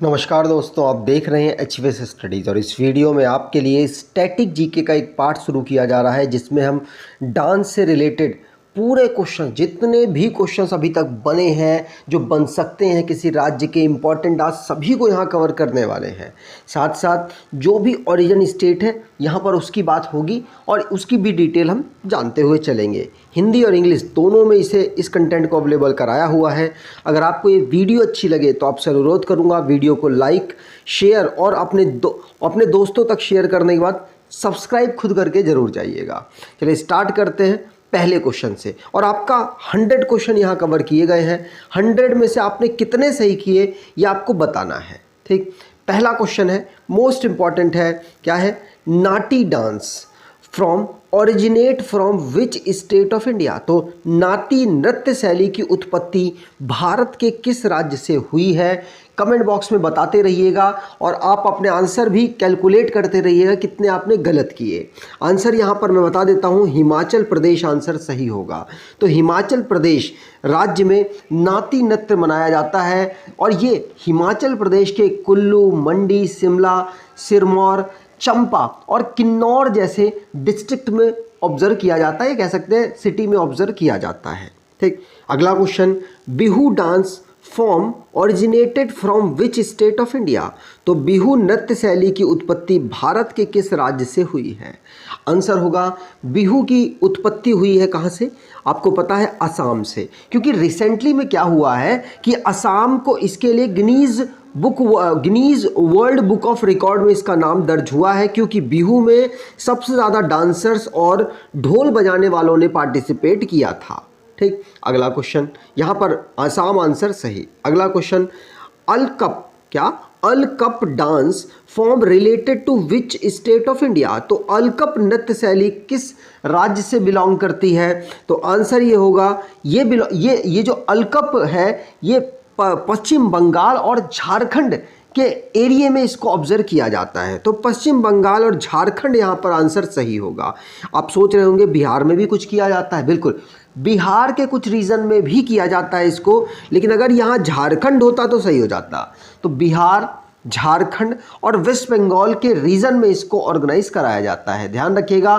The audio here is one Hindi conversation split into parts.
नमस्कार दोस्तों, आप देख रहे हैं एचवीएस स्टडीज़ और इस वीडियो में आपके लिए स्टैटिक जीके का एक पार्ट शुरू किया जा रहा है जिसमें हम डांस से रिलेटेड पूरे क्वेश्चन, जितने भी क्वेश्चंस अभी तक बने हैं, जो बन सकते हैं किसी राज्य के इम्पॉर्टेंट डांस, सभी को यहाँ कवर करने वाले हैं। साथ साथ जो भी ओरिजिन स्टेट है यहाँ पर उसकी बात होगी और उसकी भी डिटेल हम जानते हुए चलेंगे। हिंदी और इंग्लिश दोनों में इस कंटेंट को अवेलेबल कराया हुआ है। अगर आपको ये वीडियो अच्छी लगे तो आपसे अनुरोध करूँगा वीडियो को लाइक, शेयर और अपने दोस्तों तक शेयर करने के बाद सब्सक्राइब खुद करके ज़रूर जाइएगा। चलिए स्टार्ट करते हैं पहले क्वेश्चन से। और आपका 100 क्वेश्चन यहाँ कवर किए गए हैं। 100 में से आपने कितने सही किए ये आपको बताना है। ठीक, पहला क्वेश्चन है, मोस्ट इंपॉर्टेंट है, क्या है? Nati dance originate from which state of India. तो नाटी नृत्य शैली की उत्पत्ति भारत के किस राज्य से हुई है? कमेंट बॉक्स में बताते रहिएगा और आप अपने आंसर भी कैलकुलेट करते रहिएगा कितने आपने गलत किए। आंसर यहाँ पर मैं बता देता हूँ, हिमाचल प्रदेश आंसर सही होगा। तो हिमाचल प्रदेश राज्य में नाटी नृत्य मनाया जाता है और ये हिमाचल प्रदेश के कुल्लू, मंडी, शिमला, सिरमौर, चंपा और किन्नौर जैसे डिस्ट्रिक्ट में ऑब्जर्व किया जाता है, कह सकते हैं सिटी में ऑब्जर्व किया जाता है। ठीक, अगला question, Bihu dance form originated from which state of India. तो बिहू नृत्य शैली की उत्पत्ति भारत के किस राज्य से हुई है? आंसर होगा बिहू की उत्पत्ति हुई है कहाँ से? आपको पता है, असम से। क्योंकि रिसेंटली में क्या हुआ है कि असम को इसके लिए Guinness world book of record में इसका नाम दर्ज हुआ है, क्योंकि बिहू में सबसे ज़्यादा डांसर्स और ढोल बजाने वालों ने पार्टिसिपेट किया था। ठीक, अगला क्वेश्चन, यहाँ पर आसाम आंसर सही। अगला क्वेश्चन, अलकप, क्या? Alkap dance form related to which state of India. तो अलकप नृत्य शैली किस राज्य से बिलोंग करती है? तो आंसर ये होगा, ये जो अलकप है ये पश्चिम बंगाल और झारखंड के एरिया में इसको ऑब्जर्व किया जाता है। तो पश्चिम बंगाल और झारखंड यहाँ पर आंसर सही होगा। आप सोच रहे होंगे बिहार में भी कुछ किया जाता है, बिल्कुल बिहार के कुछ रीजन में भी किया जाता है इसको, लेकिन अगर यहाँ झारखंड होता तो सही हो जाता। तो बिहार, झारखंड और वेस्ट बंगाल के रीजन में इसको ऑर्गेनाइज कराया जाता है। ध्यान रखिएगा,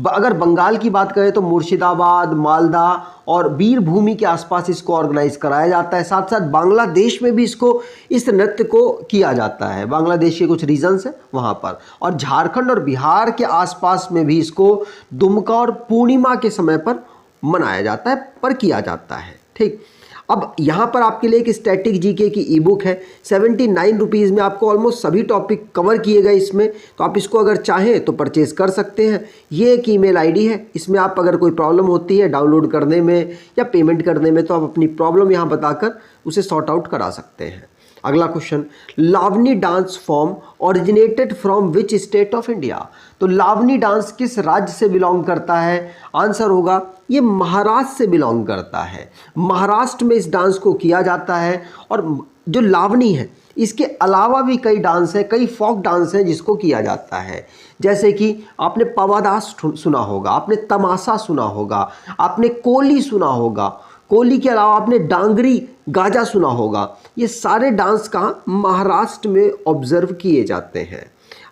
अगर बंगाल की बात करें तो मुर्शिदाबाद, मालदा और वीरभूमि के आसपास इसको ऑर्गेनाइज कराया जाता है। साथ साथ बांग्लादेश में भी इस नृत्य को किया जाता है। बांग्लादेश के कुछ रीजन्स हैं वहाँ पर, और झारखंड और बिहार के आसपास में भी इसको दुमका और पूर्णिमा के समय पर मनाया जाता है, पर किया जाता है। ठीक, अब यहाँ पर आपके लिए एक स्टैटिक जीके की ई बुक है। 79 रुपीज़ में आपको ऑलमोस्ट सभी टॉपिक कवर किए गए इसमें। तो आप इसको अगर चाहें तो परचेज़ कर सकते हैं। ये एक ईमेल आईडी है, इसमें आप अगर कोई प्रॉब्लम होती है डाउनलोड करने में या पेमेंट करने में, तो आप अपनी प्रॉब्लम यहाँ बताकर उसे सॉर्ट आउट करा सकते हैं। अगला question, Lavani dance form originated from which state of India. तो लावनी डांस किस राज्य से बिलोंग करता है? आंसर होगा ये महाराष्ट्र से बिलोंग करता है। महाराष्ट्र में इस डांस को किया जाता है। और जो लावनी है, इसके अलावा भी कई डांस है, कई फोक डांस हैं जिसको किया जाता है। जैसे कि आपने पवादास सुना होगा, आपने तमाशा सुना होगा, आपने कोली सुना होगा, कोली के अलावा आपने डांगरी गाजा सुना होगा। ये सारे डांस कहाँ? महाराष्ट्र में ऑब्जर्व किए जाते हैं।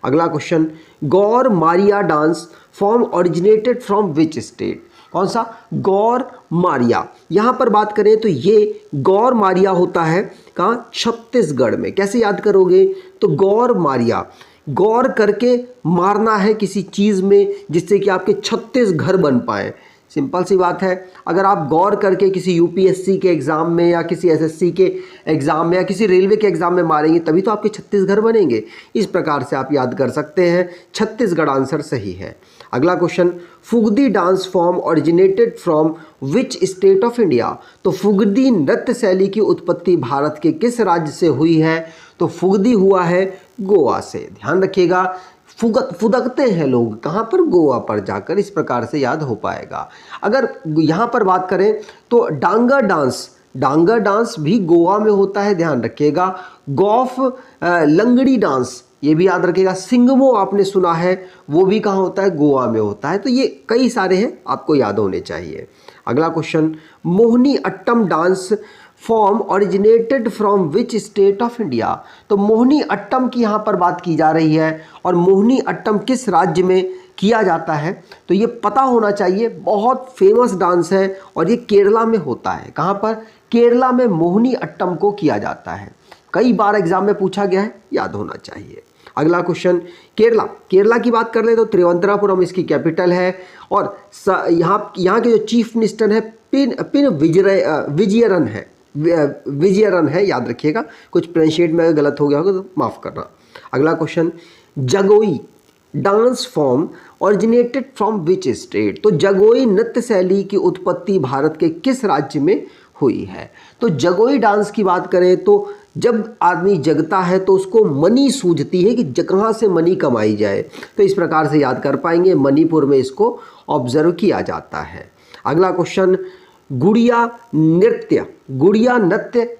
अगला question, Gaur Maria dance form originated from which state. कौन सा? गौर मारिया। यहाँ पर बात करें तो ये गौर मारिया होता है कहाँ? छत्तीसगढ़ में। कैसे याद करोगे? तो गौर मारिया, गौर करके मारना है किसी चीज़ में जिससे कि आपके 36 घर बन पाए। सिंपल सी बात है, अगर आप गौर करके किसी यूपीएससी के एग्ज़ाम में या किसी एसएससी के एग्ज़ाम में या किसी रेलवे के एग्ज़ाम में मारेंगे तभी तो आपके 36 घर बनेंगे। इस प्रकार से आप याद कर सकते हैं। छत्तीसगढ़ आंसर सही है। अगला question, Fugdi dance form originated from which state of India. तो फुगदी नृत्य शैली की उत्पत्ति भारत के किस राज्य से हुई है? तो फुगदी हुआ है गोवा से। ध्यान रखिएगा, फुदकते हैं लोग कहाँ पर? गोवा पर जाकर। इस प्रकार से याद हो पाएगा। अगर यहाँ पर बात करें तो डांगर डांस भी गोवा में होता है, ध्यान रखिएगा। गौफ लंगड़ी डांस ये भी याद रखिएगा। सिंगमो आपने सुना है, वो भी कहाँ होता है? गोवा में होता है। तो ये कई सारे हैं, आपको याद होने चाहिए। अगला question, Mohini Attam dance form originated from which state of India. तो मोहिनी अट्टम की यहाँ पर बात की जा रही है और मोहिनी अट्टम किस राज्य में किया जाता है, तो ये पता होना चाहिए। बहुत फेमस डांस है और ये केरला में होता है। कहाँ पर? केरला में मोहिनी अट्टम को किया जाता है। कई बार एग्जाम में पूछा गया है, याद होना चाहिए। अगला क्वेश्चन, केरला की बात कर ले तो त्रिवंतरापुरम इसकी कैपिटल है और यहाँ के जो चीफ मिनिस्टर है पिन विजयरन है, याद रखिएगा। कुछ प्रोनाउंसिएट में अगर गलत हो गया होगा तो माफ़ करना। अगला question, Jagoi dance form originated from which state. तो जगोई नृत्य शैली की उत्पत्ति भारत के किस राज्य में हुई है? तो जगोई डांस की बात करें तो जब आदमी जगता है तो उसको मनी सूझती है कि कहाँ से मनी कमाई जाए, तो इस प्रकार से याद कर पाएंगे। मणिपुर में इसको ऑब्जर्व किया जाता है। अगला क्वेश्चन, गुड़िया नृत्य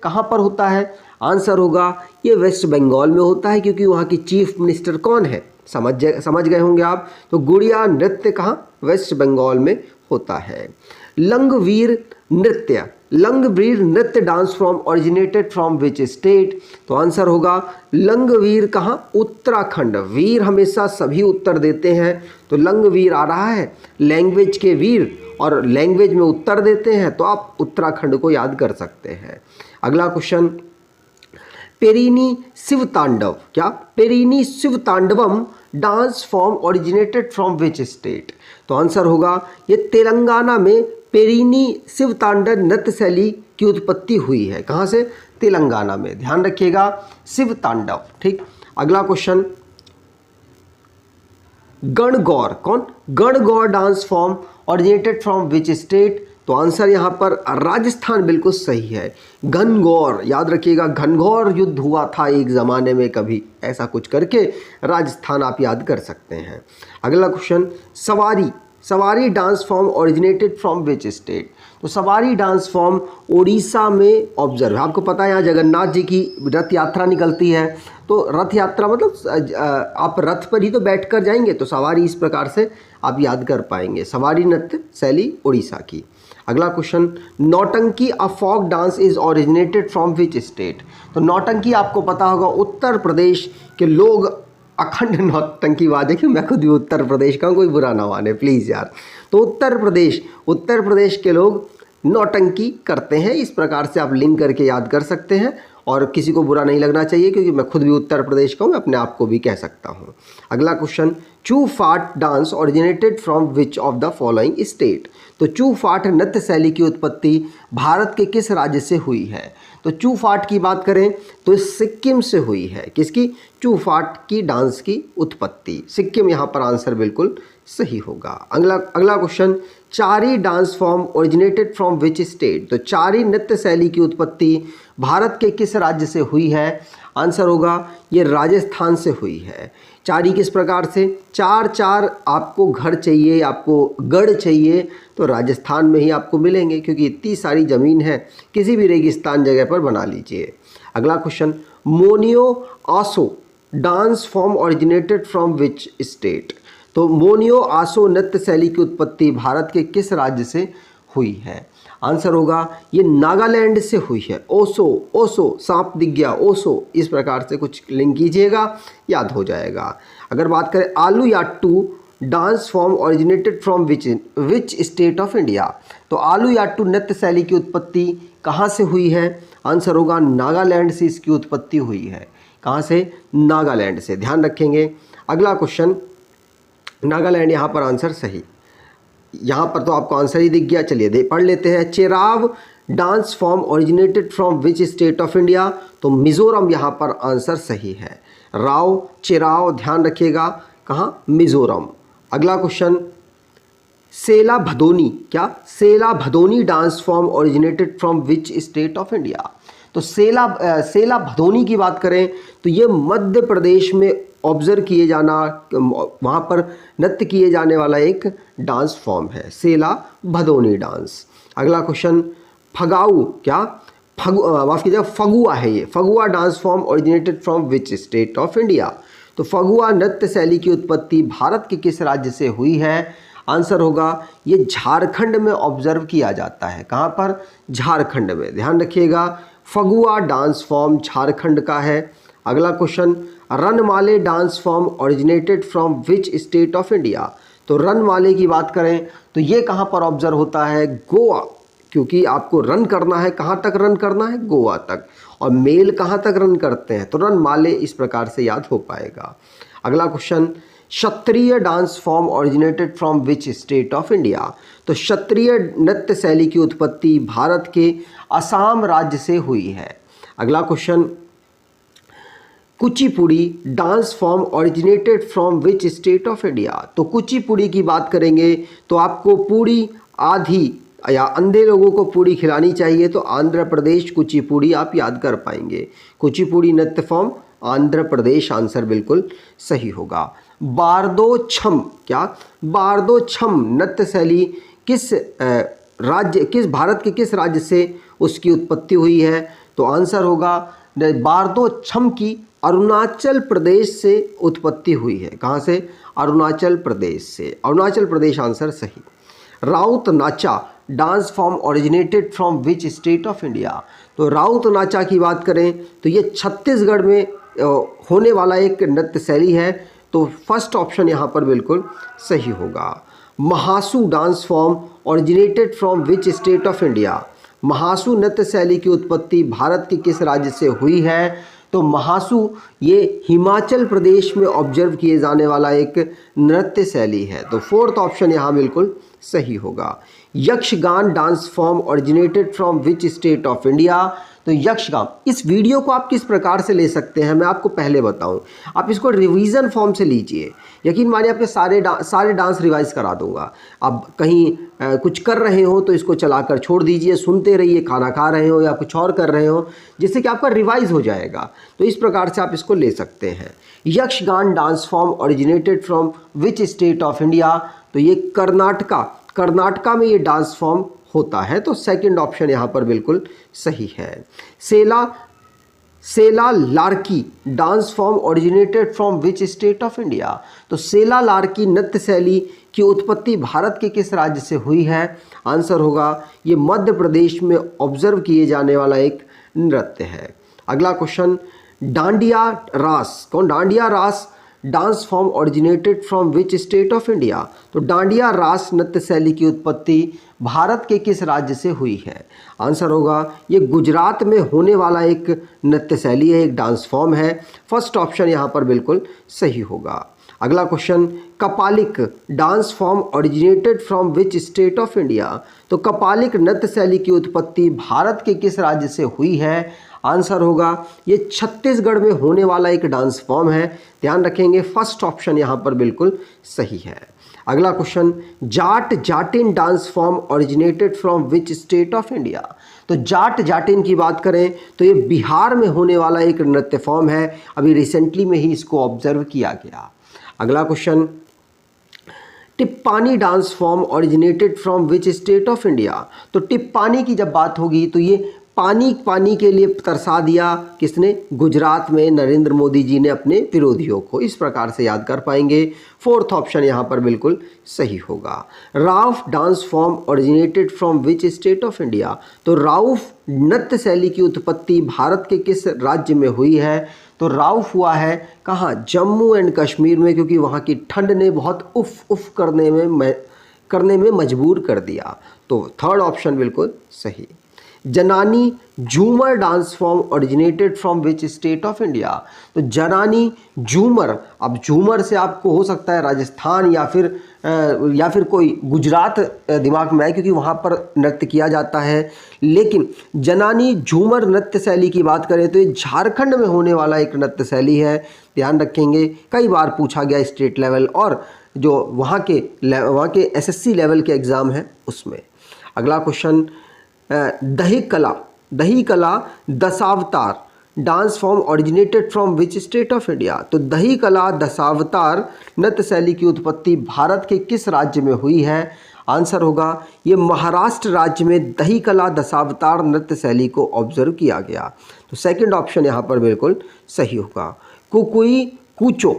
कहाँ पर होता है? आंसर होगा ये वेस्ट बंगाल में होता है, क्योंकि वहाँ की चीफ मिनिस्टर कौन है? समझ गए होंगे आप। तो गुड़िया नृत्य कहाँ? वेस्ट बंगाल में होता है। लंगवीर नृत्य dance form originated from which state. तो आंसर होगा लंगवीर कहाँ? उत्तराखंड। वीर हमेशा सभी उत्तर देते हैं, तो लंगवीर आ रहा है। लैंग्वेज के वीर और लैंग्वेज में उत्तर देते हैं, तो आप उत्तराखंड को याद कर सकते हैं। अगला question, Perini Shiva Tandavam dance form originated from which state. तो आंसर होगा ये तेलंगाना में पेरिनी शिव तांडव नृत्य शैली की उत्पत्ति हुई है। कहाँ से? तेलंगाना में। ध्यान रखिएगा, शिव तांडव। ठीक। अगला question, Gangaur dance form originated from which state. तो आंसर यहाँ पर राजस्थान बिल्कुल सही है। घनघोर, याद रखिएगा, घनघोर युद्ध हुआ था एक ज़माने में, कभी ऐसा कुछ करके राजस्थान आप याद कर सकते हैं। अगला क्वेश्चन, सवारी dance form originated from which state. तो सवारी डांस फॉर्म उड़ीसा में ऑब्जर्व। आपको पता है यहाँ जगन्नाथ जी की रथ यात्रा निकलती है, तो रथ यात्रा मतलब आप रथ पर ही तो बैठकर जाएंगे, तो सवारी इस प्रकार से आप याद कर पाएंगे। सवारी नृत्य शैली उड़ीसा की। अगला question, Nautanki a folk dance is originated from which state. तो नौटंकी आपको पता होगा उत्तर प्रदेश के लोग अखंड नौटंकी बाजे, कि मैं खुद भी उत्तर प्रदेश का हूँ, कोई बुरा ना माने प्लीज़ यार। तो उत्तर प्रदेश के लोग नौटंकी करते हैं। इस प्रकार से आप लिंक करके याद कर सकते हैं और किसी को बुरा नहीं लगना चाहिए, क्योंकि मैं खुद भी उत्तर प्रदेश का हूँ, मैं अपने आप को भी कह सकता हूँ। अगला क्वेश्चन, चू फाट dance originated from which of the following state. तो चू फाट नृत्य शैली की उत्पत्ति भारत के किस राज्य से हुई है? तो चू फाट की बात करें तो सिक्किम से हुई है। किसकी? चू फाट की डांस की उत्पत्ति सिक्किम, यहाँ पर आंसर बिल्कुल सही होगा। अगला question, Chari dance form originated from which state. तो चारी नृत्य शैली की उत्पत्ति भारत के किस राज्य से हुई है? आंसर होगा ये राजस्थान से हुई है। चारी किस प्रकार से? चार आपको घर चाहिए, आपको गढ़ चाहिए, तो राजस्थान में ही आपको मिलेंगे, क्योंकि इतनी सारी ज़मीन है, किसी भी रेगिस्तान जगह पर बना लीजिए। अगला क्वेश्चन, मोनियो आसो dance form originated from which state. तो मोनियो आसो नृत्य शैली की उत्पत्ति भारत के किस राज्य से हुई है? आंसर होगा ये नागालैंड से हुई है। ओसो सांप दिख गया, ओसो, इस प्रकार से कुछ लिंक कीजिएगा, याद हो जाएगा। अगर बात करें Alu Yattu dance form originated from which state of India. तो आलू याट्टू नृत्य शैली की उत्पत्ति कहाँ से हुई है? आंसर होगा नागालैंड से इसकी उत्पत्ति हुई है। कहाँ से? नागालैंड से। ध्यान रखेंगे। अगला क्वेश्चन, नागालैंड, यहाँ पर आंसर सही। यहाँ पर तो आपको आंसर ही दिख गया, चलिए पढ़ लेते हैं। Cheraw dance form originated from which state of India. तो मिजोरम यहाँ पर आंसर सही है। चेराव, ध्यान रखिएगा, कहाँ? मिजोरम। अगला question, Sela Bhadoni dance form originated from which state of India. तो सेला भदोनी की बात करें तो ये मध्य प्रदेश में ऑब्जर्व किए जाना, वहाँ पर नृत्य किए जाने वाला एक डांस फॉर्म है, सेला भदोनी डांस। अगला क्वेश्चन, फगुआ है ये। Phagua dance form originated from which state of India. तो फगुआ नृत्य शैली की उत्पत्ति भारत के किस राज्य से हुई है? आंसर होगा ये झारखंड में ऑब्जर्व किया जाता है। कहाँ पर? झारखंड में। ध्यान रखिएगा, फगुआ डांस फॉर्म झारखंड का है। अगला question, Ranmale dance form originated from which state of India? तो रनमाले की बात करें तो ये कहाँ पर ऑब्जर्व होता है? गोवा, क्योंकि आपको रन करना है, कहाँ तक रन करना है? गोवा तक। और मेल कहाँ तक रन करते हैं? तो रनमाले इस प्रकार से याद हो पाएगा। अगला question, Kshatriya dance form originated from which state of India? तो क्षत्रिय नृत्य शैली की उत्पत्ति भारत के असम राज्य से हुई है। अगला question, Kuchipudi dance form originated from which state of India? तो कुचिपुड़ी की बात करेंगे तो आपको पूड़ी आधी या अंधे लोगों को पूड़ी खिलानी चाहिए, तो आंध्र प्रदेश कुचिपुड़ी आप याद कर पाएंगे। कुचिपुड़ी नृत्य फॉर्म आंध्र प्रदेश, आंसर बिल्कुल सही होगा। बारदो छम, क्या बारदो छम नृत्य शैली किस राज्य, किस भारत के किस राज्य से उसकी उत्पत्ति हुई है? तो आंसर होगा बारदो छम की अरुणाचल प्रदेश से उत्पत्ति हुई है। कहाँ से? अरुणाचल प्रदेश से। अरुणाचल प्रदेश आंसर सही। Raut Nacha dance form originated from which state of India? तो राउत नाचा की बात करें तो ये छत्तीसगढ़ में होने वाला एक नृत्य शैली है, तो फर्स्ट ऑप्शन यहाँ पर बिल्कुल सही होगा। Mahasu dance form originated from which state of India? Mahasu नृत्य शैली की उत्पत्ति भारत के किस राज्य से हुई है? तो महासू ये हिमाचल प्रदेश में ऑब्जर्व किए जाने वाला एक नृत्य शैली है, तो फोर्थ ऑप्शन यहाँ बिल्कुल सही होगा। Yakshagana dance form originated from which state of India? तो यक्षगान, इस वीडियो को आप किस प्रकार से ले सकते हैं मैं आपको पहले बताऊं। आप इसको रिवीजन फॉर्म से लीजिए, यकीन मानिए आपके सारे डांस रिवाइज करा दूंगा। आप कहीं कुछ कर रहे हो तो इसको चलाकर छोड़ दीजिए, सुनते रहिए, खाना खा रहे हो या कुछ और कर रहे हो, जिससे कि आपका रिवाइज हो जाएगा। तो इस प्रकार से आप इसको ले सकते हैं। Yakshagana dance form originated from which state of India? तो ये कर्नाटका में ये डांस फॉर्म होता है, तो सेकंड ऑप्शन यहाँ पर बिल्कुल सही है। Sela Larki dance form originated from which state of India? तो सेला लार्की नृत्य शैली की उत्पत्ति भारत के किस राज्य से हुई है? आंसर होगा ये मध्य प्रदेश में ऑब्जर्व किए जाने वाला एक नृत्य है। अगला क्वेश्चन, डांडिया रास, कौन? डांडिया रास dance form originated from which state of India? तो डांडिया रास नृत्य शैली की उत्पत्ति भारत के किस राज्य से हुई है? आंसर होगा ये गुजरात में होने वाला एक नृत्य शैली है, एक डांस फॉर्म है। फर्स्ट ऑप्शन यहाँ पर बिल्कुल सही होगा। अगला question, कपालिक dance form originated from which state of India? तो कपालिक नृत्य शैली की उत्पत्ति भारत के किस राज्य से हुई है? आंसर होगा ये छत्तीसगढ़ में होने वाला एक डांस फॉर्म है। ध्यान रखेंगे, फर्स्ट ऑप्शन यहाँ पर बिल्कुल सही है। अगला question, Jatin dance form originated from which state of India? तो जाटिन की बात करें तो ये बिहार में होने वाला एक नृत्य फॉर्म है, अभी रिसेंटली में ही इसको ऑब्जर्व किया गया। अगला question, Tippani dance form originated from which state of India? तो टिप्पानी की जब बात होगी तो ये पानी के लिए तरसा दिया किसने? गुजरात में नरेंद्र मोदी जी ने अपने विरोधियों को। इस प्रकार से याद कर पाएंगे। फोर्थ ऑप्शन यहाँ पर बिल्कुल सही होगा। Rauf dance form originated from which state of India? तो राउफ नृत्य शैली की उत्पत्ति भारत के किस राज्य में हुई है? तो राउफ हुआ है कहाँ? जम्मू एंड कश्मीर में, क्योंकि वहाँ की ठंड ने बहुत उफ उफ करने में मजबूर कर दिया। तो थर्ड ऑप्शन बिल्कुल सही। जनानी झूमर dance form originated from which state of India? तो जनानी झूमर, अब झूमर से आपको हो सकता है राजस्थान या फिर कोई गुजरात दिमाग में आए, क्योंकि वहाँ पर नृत्य किया जाता है। लेकिन जनानी झूमर नृत्य शैली की बात करें तो ये झारखंड में होने वाला एक नृत्य शैली है। ध्यान रखेंगे, कई बार पूछा गया स्टेट लेवल और जो वहाँ के एसएससी लेवल के एग्ज़ाम है उसमें। अगला क्वेश्चन, दही कला Dashavatar dance form originated from which state of India? तो दही कला दशावतार नृत्य शैली की उत्पत्ति भारत के किस राज्य में हुई है? आंसर होगा ये महाराष्ट्र राज्य में दही कला दशावतार नृत्य शैली को ऑब्जर्व किया गया। तो सेकंड ऑप्शन यहाँ पर बिल्कुल सही होगा। Kukui Kucho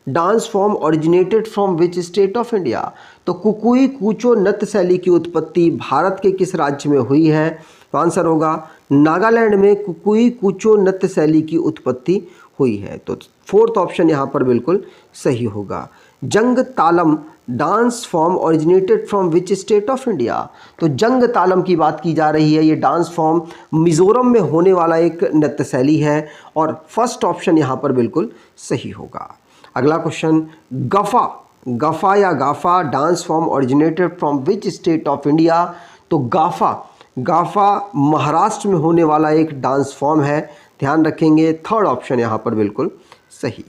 dance form originated from which state of India. तो कुकुई कूचो नृत्य शैली की उत्पत्ति भारत के किस राज्य में हुई है? तो आंसर होगा नागालैंड में कुकुई कूचो नृत्य शैली की उत्पत्ति हुई है। तो फोर्थ ऑप्शन यहाँ पर बिल्कुल सही होगा। Jang Talam dance form originated from which state of India. तो जंग तालम की बात की जा रही है। ये डांस फॉर्म मिजोरम में होने वाला एक नृत्य शैली है और फर्स्ट ऑप्शन यहाँ पर बिल्कुल सही होगा। अगला क्वेश्चन, गफा गफा या Gafa dance form originated from which state of India. तो गाफा महाराष्ट्र में होने वाला एक डांस फॉर्म है, ध्यान रखेंगे। थर्ड ऑप्शन यहाँ पर बिल्कुल सही।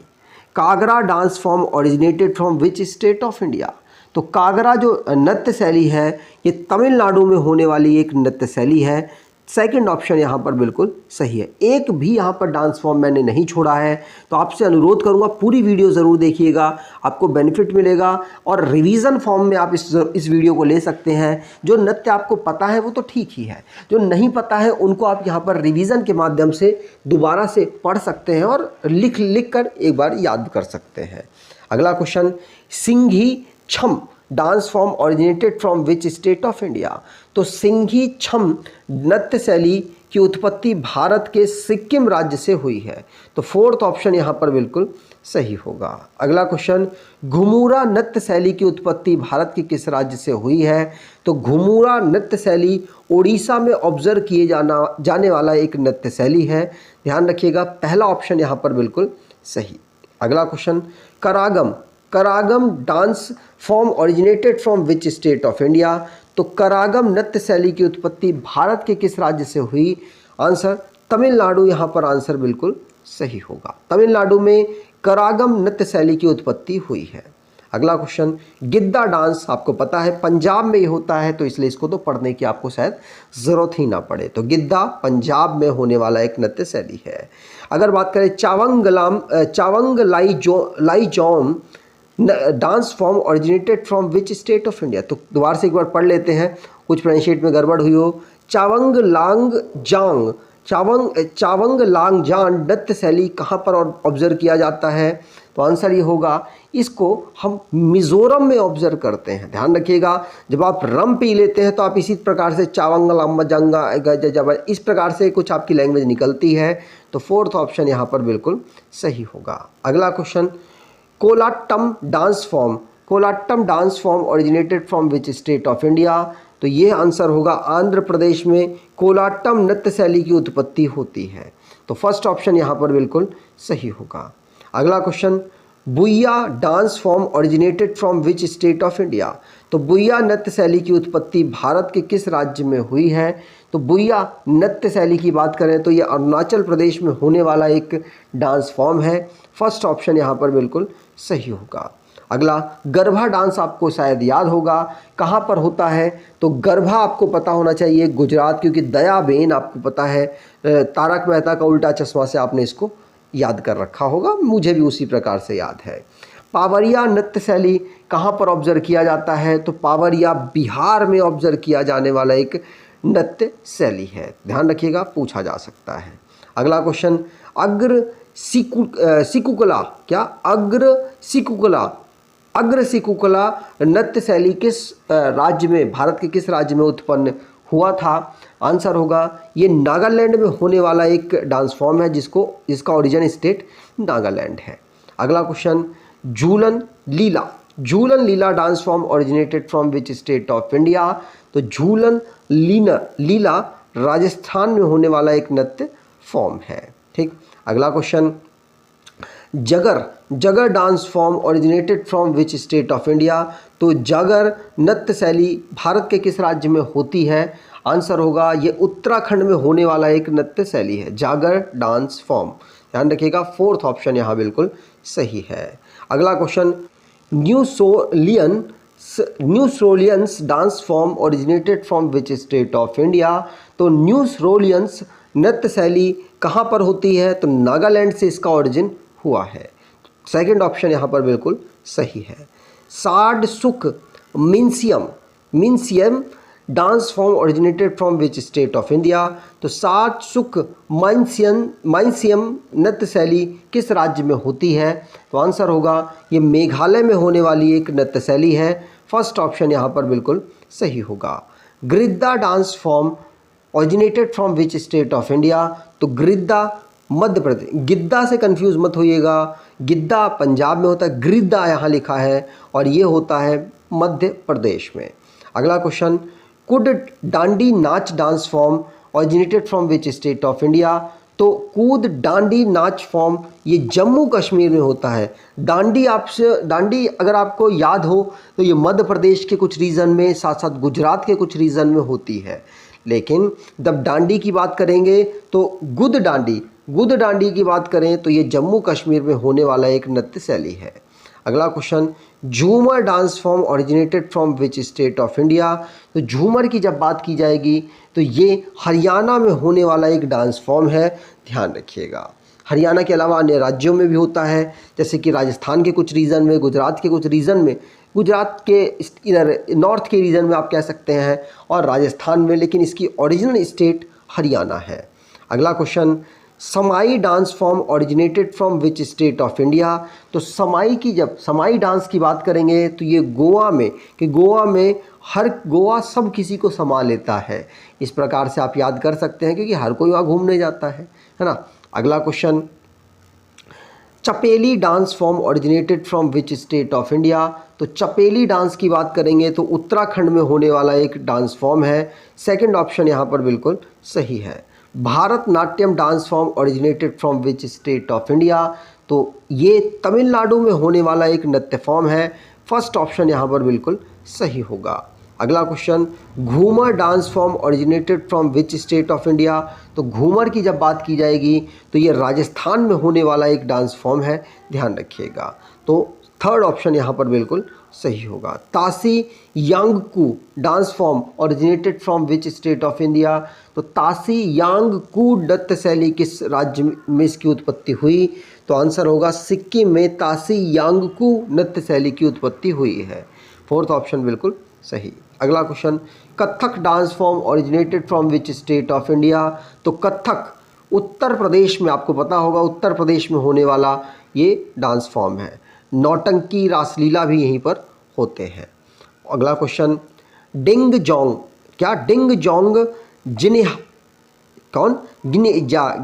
Kagra dance form originated from which state of India. तो कागरा जो नृत्य शैली है ये तमिलनाडु में होने वाली एक नृत्य शैली है। सेकंड ऑप्शन यहाँ पर बिल्कुल सही है। एक भी यहाँ पर डांस फॉर्म मैंने नहीं छोड़ा है, तो आपसे अनुरोध करूँगा पूरी वीडियो ज़रूर देखिएगा, आपको बेनिफिट मिलेगा। और रिवीजन फॉर्म में आप इस वीडियो को ले सकते हैं। जो नृत्य आपको पता है वो तो ठीक ही है, जो नहीं पता है उनको आप यहाँ पर रिवीजन के माध्यम से दोबारा से पढ़ सकते हैं और लिख कर एक बार याद कर सकते हैं। अगला क्वेश्चन, सिंघी छम dance form originated from which state of India. तो सिंघी छम नृत्य शैली की उत्पत्ति भारत के सिक्किम राज्य से हुई है। तो फोर्थ ऑप्शन यहाँ पर बिल्कुल सही होगा। अगला क्वेश्चन, घुमुरा नृत्य शैली की उत्पत्ति भारत के किस राज्य से हुई है। तो घुमुरा नृत्य शैली ओडिशा में ऑब्जर्व किए जाने वाला एक नृत्य शैली है, ध्यान रखिएगा। पहला ऑप्शन यहाँ पर बिल्कुल सही। अगला question, Karagam dance form originated from which state of India. तो करागम नृत्य शैली की उत्पत्ति भारत के किस राज्य से हुई। आंसर तमिलनाडु, यहाँ पर आंसर बिल्कुल सही होगा। तमिलनाडु में करागम नृत्य शैली की उत्पत्ति हुई है। अगला क्वेश्चन, गिद्दा डांस आपको पता है पंजाब में ये होता है, तो इसलिए इसको तो पढ़ने की आपको शायद ज़रूरत ही ना पड़े। तो गिद्दा पंजाब में होने वाला एक नृत्य शैली है। अगर बात करें Chavang Laizom dance form originated from which state of India. तो दोबारा से एक बार पढ़ लेते हैं, कुछ प्रोनाउंसिएट में गड़बड़ हुई हो। चावंग लांगजान नृत्य शैली कहाँ पर ऑब्जर्व किया जाता है। तो आंसर ये होगा, इसको हम मिजोरम में ऑब्जर्व करते हैं। ध्यान रखिएगा, जब आप रम पी लेते हैं तो आप इसी प्रकार से चावंग लांगजांगा इस प्रकार से कुछ आपकी लैंग्वेज निकलती है। तो फोर्थ ऑप्शन यहाँ पर बिल्कुल सही होगा। अगला question, Kolattam dance form originated from which state of India. तो ये आंसर होगा, आंध्र प्रदेश में कोलाट्टम नृत्य शैली की उत्पत्ति होती है। तो फर्स्ट ऑप्शन यहाँ पर बिल्कुल सही होगा। अगला question, बुइया dance form originated from which state of India. तो बुइया नृत्य शैली की उत्पत्ति भारत के किस राज्य में हुई है। तो बुइया नृत्य शैली की बात करें तो ये अरुणाचल प्रदेश में होने वाला एक डांस फॉर्म है। फर्स्ट ऑप्शन यहाँ पर बिल्कुल सही होगा। अगला, गरबा डांस आपको शायद याद होगा, कहाँ पर होता है। तो गरबा आपको पता होना चाहिए गुजरात, क्योंकि दयाबेन आपको पता है, तारक मेहता का उल्टा चश्मा से आपने इसको याद कर रखा होगा, मुझे भी उसी प्रकार से याद है। पावरिया नृत्य शैली कहाँ पर ऑब्जर्व किया जाता है। तो पावरिया बिहार में ऑब्जर्व किया जाने वाला एक नृत्य शैली है, ध्यान रखिएगा, पूछा जा सकता है। अगला क्वेश्चन, अग्र सिकुकला नृत्य शैली किस राज्य में, भारत के किस राज्य में उत्पन्न हुआ था। आंसर होगा, ये नागालैंड में होने वाला एक डांस फॉर्म है जिसका ओरिजिन स्टेट नागालैंड है। अगला question, Jhulan Leela dance form originated from which state of India. तो झूलन लीला राजस्थान में होने वाला एक नृत्य फॉर्म है। ठीक। अगला क्वेश्चन, जगर dance form originated from which state of India. तो जगर नृत्य शैली भारत के किस राज्य में होती है। आंसर होगा, ये उत्तराखंड में होने वाला एक नृत्य शैली है, जागर डांस फॉर्म, ध्यान रखिएगा। फोर्थ ऑप्शन यहाँ बिल्कुल सही है। अगला क्वेश्चन, न्यूसरोलियंस dance form originated from which state of India. तो न्यूसरोलियंस नृत्य शैली कहाँ पर होती है। तो नागालैंड से इसका ओरिजिन हुआ है। सेकंड ऑप्शन यहाँ पर बिल्कुल सही है। Shad Suk Mynsiem dance form originated from which state of India? तो सात्सुक माइसियम नृत्य शैली किस राज्य में होती है? तो आंसर होगा ये मेघालय में होने वाली एक नृत्य शैली है। फर्स्ट ऑप्शन यहाँ पर बिल्कुल सही होगा। Giddha dance form originated from which state of India? तो गिद्दा मध्य प्रदेश, गिद्दा से कंफ्यूज मत होइएगा, गिद्दा पंजाब में होता है, गिद्दा यहाँ लिखा है और ये होता है मध्य प्रदेश में। अगला क्वेश्चन, कुड डांडी नाच dance form originated from which state of India? तो कूद डांडी नाच फॉर्म ये जम्मू कश्मीर में होता है। डांडी अगर आपको याद हो तो ये मध्य प्रदेश के कुछ रीजन में, साथ साथ गुजरात के कुछ रीजन में होती है। लेकिन जब डांडी की बात करेंगे तो गुद डांडी की बात करें तो ये जम्मू कश्मीर में होने वाला एक नृत्य शैली है। अगला क्वेश्चन, झूमर dance form originated from which state of India? तो झूमर की जब बात की जाएगी तो ये हरियाणा में होने वाला एक डांस फॉर्म है, ध्यान रखिएगा। हरियाणा के अलावा अन्य राज्यों में भी होता है, जैसे कि राजस्थान के कुछ रीजन में, गुजरात के कुछ रीजन में, गुजरात के इधर नॉर्थ के रीजन में आप कह सकते हैं, और राजस्थान में, लेकिन इसकी ओरिजिनल स्टेट हरियाणा है। अगला क्वेश्चन, समाई dance form originated from which state of India? तो समाई डांस की बात करेंगे तो ये गोवा में गोवा सब किसी को समा लेता है, इस प्रकार से आप याद कर सकते हैं, क्योंकि हर कोई वहाँ घूमने जाता है ना। अगला question, Chapeli dance form originated from which state of India? तो चपेली डांस की बात करेंगे तो उत्तराखंड में होने वाला एक डांस फॉर्म है। सेकंड ऑप्शन यहाँ पर बिल्कुल सही है। Bharatanatyam dance form originated from which state of India? तो ये तमिलनाडु में होने वाला एक नृत्य फॉर्म है। फर्स्ट ऑप्शन यहाँ पर बिल्कुल सही होगा। अगला question, Ghoomar dance form originated from which state of India? तो घूमर की जब बात की जाएगी तो ये राजस्थान में होने वाला एक डांस फॉर्म है, ध्यान रखिएगा। तो थर्ड ऑप्शन यहाँ पर बिल्कुल सही होगा। Tashi Yangku dance form originated from which state of India? तो तासी यांगकू नृत्य शैली किस राज्य में इसकी उत्पत्ति हुई? तो आंसर होगा सिक्किम में तासी यांगकू नृत्य शैली की उत्पत्ति हुई है। फोर्थ ऑप्शन बिल्कुल सही। अगला question, Kathak dance form originated from which state of India? तो कथक उत्तर प्रदेश में, आपको पता होगा उत्तर प्रदेश में होने वाला ये डांस फॉर्म है। नौटंकी, रासलीला भी यहीं पर होते हैं। अगला क्वेश्चन, डिंग जोंग जिनेहा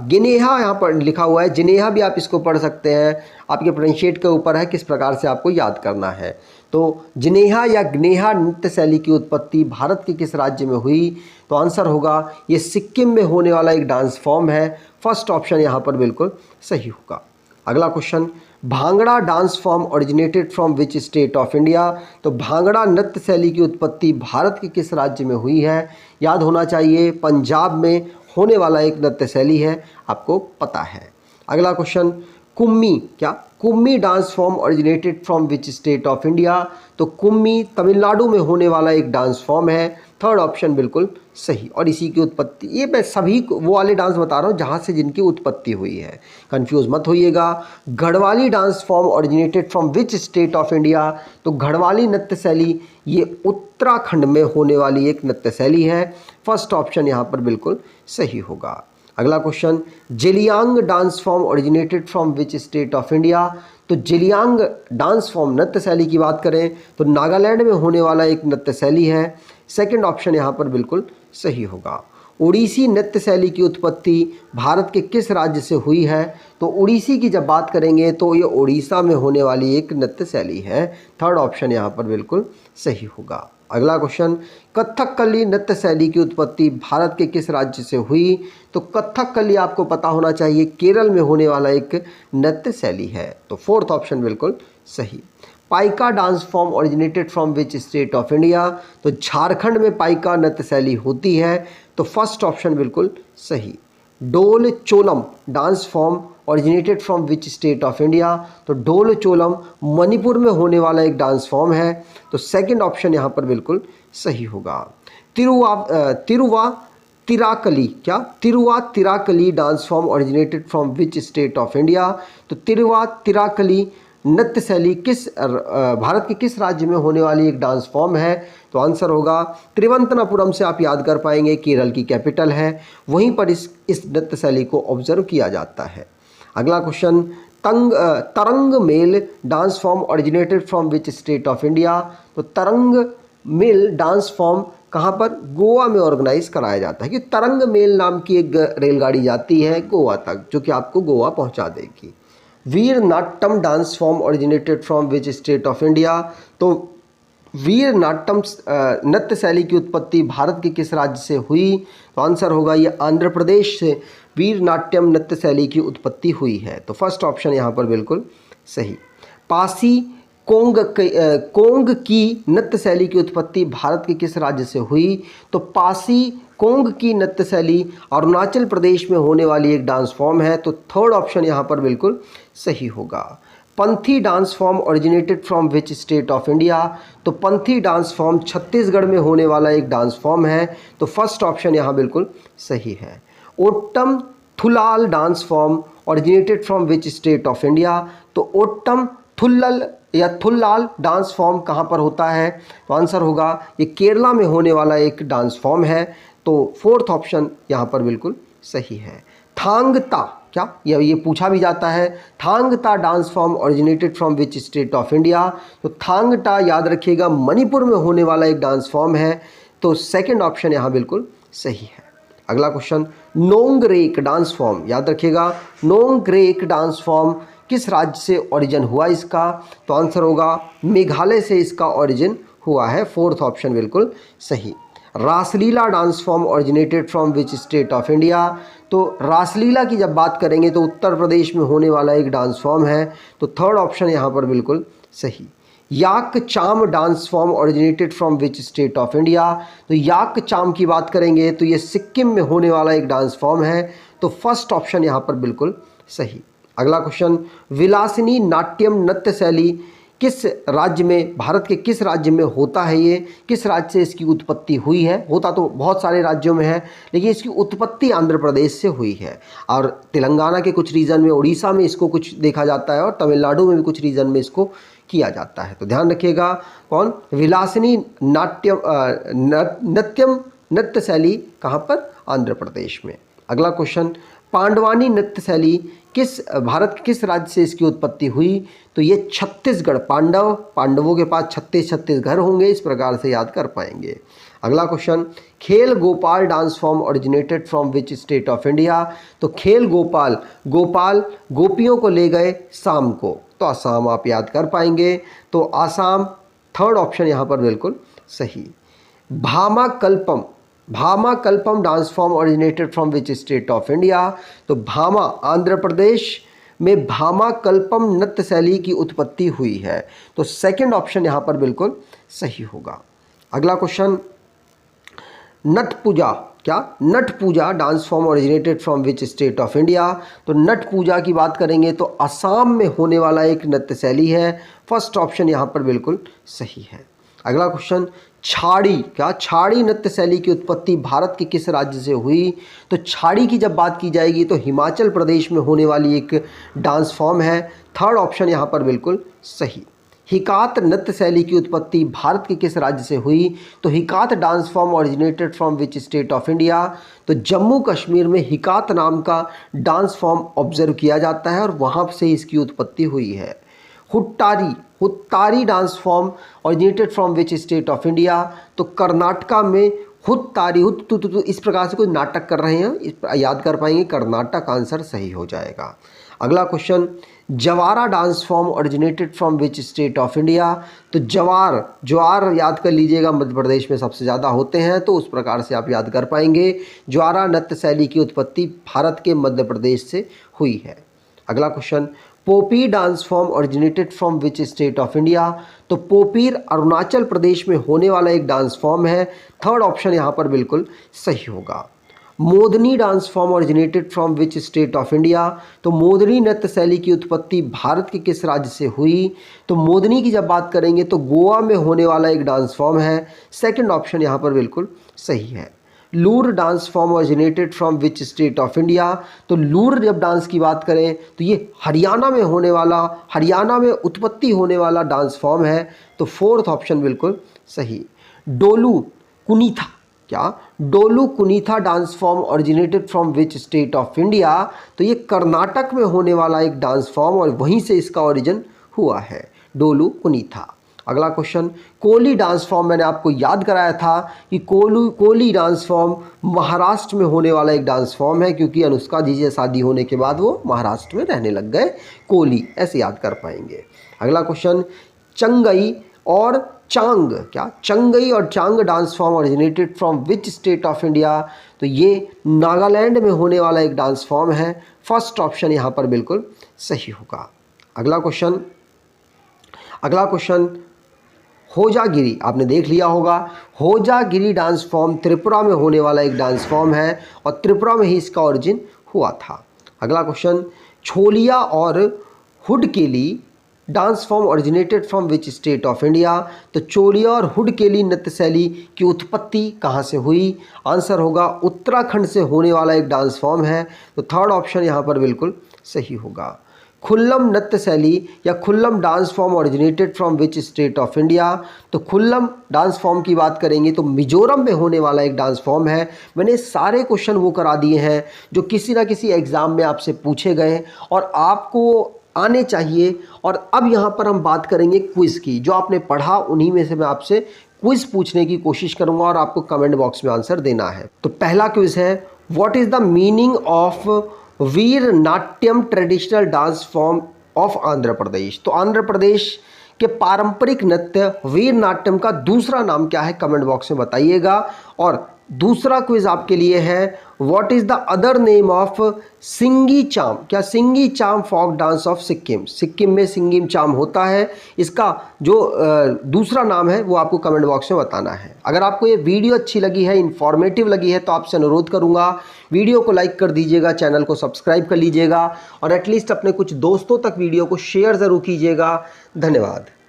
गिनेहा यहाँ पर लिखा हुआ है, जिनेहा भी आप इसको पढ़ सकते हैं, आपके प्रोनाउंसिएट के ऊपर है किस प्रकार से आपको याद करना है। तो जिनेहा या ग्नेहा नृत्य शैली की उत्पत्ति भारत के किस राज्य में हुई? तो आंसर होगा ये सिक्किम में होने वाला एक डांस फॉर्म है। फर्स्ट ऑप्शन यहाँ पर बिल्कुल सही होगा। अगला question, bhangra dance form originated from which state of India? तो भांगड़ा नृत्य शैली की उत्पत्ति भारत के किस राज्य में हुई है? याद होना चाहिए, पंजाब में होने वाला एक नृत्य शैली है, आपको पता है। अगला question, Kummi dance form originated from which state of India? तो कुम्मी तमिलनाडु में होने वाला एक डांस फॉर्म है। थर्ड ऑप्शन बिल्कुल सही। और इसी की उत्पत्ति, ये मैं सभी वो वाले डांस बता रहा हूँ जहाँ से जिनकी उत्पत्ति हुई है, कंफ्यूज मत होइएगा। Garhwali dance form originated from which state of India? तो गढ़वाली नृत्य शैली ये उत्तराखंड में होने वाली एक नृत्य शैली है। फर्स्ट ऑप्शन यहाँ पर बिल्कुल सही होगा। अगला question, Zeliang dance form originated from which state of India? तो जेलियांग डांस फॉर्म नृत्य शैली की बात करें तो नागालैंड में होने वाला एक नृत्य शैली है। सेकंड ऑप्शन यहाँ पर बिल्कुल सही होगा। ओडिसी नृत्य शैली की उत्पत्ति भारत के किस राज्य से हुई है? तो ओडिसी की जब बात करेंगे तो ये ओडिशा में होने वाली एक नृत्य शैली है। थर्ड ऑप्शन यहाँ पर बिल्कुल सही होगा। अगला क्वेश्चन, कथकली नृत्य शैली की उत्पत्ति भारत के किस राज्य से हुई? तो कथकली आपको पता होना चाहिए केरल में होने वाला एक नृत्य शैली है। तो फोर्थ ऑप्शन बिल्कुल सही। Paika dance form originated from which state of India? तो झारखंड में पाइका नृत्य शैली होती है। तो फर्स्ट ऑप्शन बिल्कुल सही। Dhol Cholom dance form originated from which state of India? तो डोल चोलम मणिपुर में होने वाला एक डांस फॉर्म है। तो सेकंड ऑप्शन यहाँ पर बिल्कुल सही होगा। Thiruvathirakali dance form originated from which state of India? तो तिरुवातिराकली नृत्य शैली भारत के किस राज्य में होने वाली एक डांस फॉर्म है? तो आंसर होगा त्रिवंतनापुरम से आप याद कर पाएंगे, केरल की कैपिटल है, वहीं पर इस नृत्य शैली को ऑब्जर्व किया जाता है। अगला question, Tarang Mel dance form originated from which state of India? तो तरंग मेल डांस फॉर्म कहाँ पर? गोवा में ऑर्गेनाइज कराया जाता है, कि तरंग मेल नाम की एक रेलगाड़ी जाती है गोवा तक, जो कि आपको गोवा पहुँचा देगी। Veer Natyam dance form originated from which state of India? तो वीर नाट्यम नृत्य शैली की उत्पत्ति भारत के किस राज्य से हुई? तो आंसर होगा ये आंध्र प्रदेश से वीर नाट्यम नृत्य शैली की उत्पत्ति हुई है। तो फर्स्ट ऑप्शन यहाँ पर बिल्कुल सही। पासी कोंग की नृत्य शैली की उत्पत्ति भारत के किस राज्य से हुई? तो पासी कोंग की नृत्य शैली अरुणाचल प्रदेश में होने वाली एक डांस फॉर्म है। तो थर्ड ऑप्शन यहाँ पर बिल्कुल सही होगा। Panthi dance form originated from which state of India? तो पंथी डांस फॉर्म छत्तीसगढ़ में होने वाला एक डांस फॉर्म है। तो फर्स्ट ऑप्शन यहाँ बिल्कुल सही है। Ottam Thullal dance form originated from which state of India? तो ओट्टम थुल्लल या थुल्लाल डांस फॉर्म कहाँ पर होता है? तो आंसर होगा ये केरला में होने वाला एक डांस फॉर्म है। तो फोर्थ ऑप्शन यहाँ पर बिल्कुल सही है। थांगता, क्या ये पूछा भी जाता है, Thangta dance form originated from which state of India? तो थांगता याद रखिएगा मणिपुर में होने वाला एक डांस फॉर्म है। तो सेकंड ऑप्शन यहाँ बिल्कुल सही है। अगला क्वेश्चन, नोंगरेक डांस फॉर्म, याद रखिएगा नोंगरेक डांस फॉर्म किस राज्य से ओरिजिन हुआ इसका? तो आंसर होगा मेघालय से इसका ओरिजिन हुआ है। फोर्थ ऑप्शन बिल्कुल सही। Raslila dance form originated from which state of India? तो रासलीला की जब बात करेंगे तो उत्तर प्रदेश में होने वाला एक डांस फॉर्म है। तो थर्ड ऑप्शन यहाँ पर बिल्कुल सही। याक चाम dance form originated from which state of India? तो याक चाम की बात करेंगे तो ये सिक्किम में होने वाला एक डांस फॉर्म है। तो फर्स्ट ऑप्शन यहाँ पर बिल्कुल सही। अगला क्वेश्चन, विलासिनी नाट्यम नृत्य शैली किस राज्य में, भारत के किस राज्य में होता है? ये किस राज्य से इसकी उत्पत्ति हुई है? होता तो बहुत सारे राज्यों में है, लेकिन इसकी उत्पत्ति आंध्र प्रदेश से हुई है, और तेलंगाना के कुछ रीजन में, उड़ीसा में इसको कुछ देखा जाता है, और तमिलनाडु में भी कुछ रीजन में इसको किया जाता है। तो ध्यान रखिएगा कौन? विलासिनी नृत्यम नृत्य शैली कहाँ पर? आंध्र प्रदेश में। अगला क्वेश्चन, पांडवानी नृत्य शैली भारत के किस राज्य से इसकी उत्पत्ति हुई? तो ये छत्तीसगढ़, पांडवों के पास 36 घर होंगे, इस प्रकार से याद कर पाएंगे। अगला क्वेश्चन, खेल Gopal dance form originated from which state of India? तो खेल गोपाल गोपियों को ले गए शाम को, तो असम आप याद कर पाएंगे। तो आसाम थर्ड ऑप्शन यहाँ पर बिल्कुल सही। Bhama Kalapam dance form originated from which state of India? तो भामा आंध्र प्रदेश में भामा कल्पम नृत्य शैली की उत्पत्ति हुई है। तो सेकंड ऑप्शन यहाँ पर बिल्कुल सही होगा। अगला question, Nat Puja dance form originated from which state of India? तो नट पूजा की बात करेंगे तो असम में होने वाला एक नृत्य शैली है। फर्स्ट ऑप्शन यहाँ पर बिल्कुल सही है। अगला क्वेश्चन, छाड़ी नृत्य शैली की उत्पत्ति भारत के किस राज्य से हुई? तो छाड़ी की जब बात की जाएगी तो हिमाचल प्रदेश में होने वाली एक डांस फॉर्म है। थर्ड ऑप्शन यहाँ पर बिल्कुल सही। हिकात नृत्य शैली की उत्पत्ति भारत के किस राज्य से हुई? तो Hikat dance form originated from which state of India? तो जम्मू कश्मीर में हिकात नाम का डांस फॉर्म ऑब्जर्व किया जाता है, और वहाँ से इसकी उत्पत्ति हुई है। Huttari dance form originated from which state of India? तो कर्नाटका में हुत्तारी इस प्रकार से कोई नाटक कर रहे हैं, याद कर पाएंगे, कर्नाटक आंसर सही हो जाएगा। अगला question, Jawara dance form originated from which state of India? तो ज्वार याद कर लीजिएगा, मध्य प्रदेश में सबसे ज़्यादा होते हैं, तो उस प्रकार से आप याद कर पाएंगे। ज्वारा नृत्य शैली की उत्पत्ति भारत के मध्य प्रदेश से हुई है। अगला question, Popir dance form originated from which state of India? तो पोपीर अरुणाचल प्रदेश में होने वाला एक डांस फॉर्म है। थर्ड ऑप्शन यहाँ पर बिल्कुल सही होगा। Modni dance form originated from which state of India? तो मोदनी नृत्य शैली की उत्पत्ति भारत के किस राज्य से हुई? तो मोदनी की जब बात करेंगे तो गोवा में होने वाला एक डांस फॉर्म है। सेकंड ऑप्शन यहाँ पर बिल्कुल सही है। Loor dance form originated from which state of India. तो लूर जब डांस की बात करें तो ये हरियाणा में होने वाला, हरियाणा में उत्पत्ति होने वाला डांस फॉर्म है। तो फोर्थ ऑप्शन बिल्कुल सही। डोलू कुनीथा, क्या Dollu Kunitha dance form originated from which state of India. तो ये कर्नाटक में होने वाला एक डांस फॉर्म और वहीं से इसका ओरिजिन हुआ है, डोलू कुनीथा। अगला क्वेश्चन, कोली डांस फॉर्म, मैंने आपको याद कराया था कि कोली डांस फॉर्म महाराष्ट्र में होने वाला एक डांस फॉर्म है, क्योंकि अनुष्का जी से शादी होने के बाद वो महाराष्ट्र में रहने लग गए। कोली ऐसे याद कर पाएंगे। अगला क्वेश्चन, चंगई और चांग, क्या चंगई और Chang dance form originated from which state of India. तो ये नागालैंड में होने वाला एक डांस फॉर्म है। फर्स्ट ऑप्शन यहाँ पर बिल्कुल सही होगा। अगला क्वेश्चन, होजागिरी, आपने देख लिया होगा। होजागिरी डांस फॉर्म त्रिपुरा में होने वाला एक डांस फॉर्म है और त्रिपुरा में ही इसका ओरिजिन हुआ था। अगला क्वेश्चन, छोलिया और Hudkeli dance form originated from which state of India. तो चोलिया और हुडकेली नृत्य शैली की उत्पत्ति कहाँ से हुई। आंसर होगा उत्तराखंड से होने वाला एक डांस फॉर्म है। तो थर्ड ऑप्शन यहाँ पर बिल्कुल सही होगा। खुल्लम नृत्य शैली या Khullam dance form originated from which state of India. तो खुल्लम डांस फॉर्म की बात करेंगे तो मिजोरम में होने वाला एक डांस फॉर्म है। मैंने सारे क्वेश्चन वो करा दिए हैं जो किसी ना किसी एग्ज़ाम में आपसे पूछे गए और आपको आने चाहिए। और अब यहाँ पर हम बात करेंगे क्विज़ की। जो आपने पढ़ा उन्हीं में से मैं आपसे क्विज़ पूछने की कोशिश करूँगा और आपको कमेंट बॉक्स में आंसर देना है। तो पहला क्विज़ है, what is the meaning of Veer Natyam traditional dance form of Andhra Pradesh. तो आंध्र प्रदेश के पारंपरिक नृत्य वीर नाट्यम का दूसरा नाम क्या है, कमेंट बॉक्स में बताइएगा। और दूसरा क्विज आपके लिए है, what is the other name of Singhi Chham. क्या Singhi Chham folk dance of Sikkim. Sikkim में सिंगिम चाम होता है, इसका जो दूसरा नाम है वो आपको कमेंट बॉक्स में बताना है। अगर आपको ये वीडियो अच्छी लगी है, इन्फॉर्मेटिव लगी है, तो आपसे अनुरोध करूंगा वीडियो को लाइक कर दीजिएगा, चैनल को सब्सक्राइब कर लीजिएगा और एटलीस्ट अपने कुछ दोस्तों तक वीडियो को शेयर ज़रूर कीजिएगा। धन्यवाद।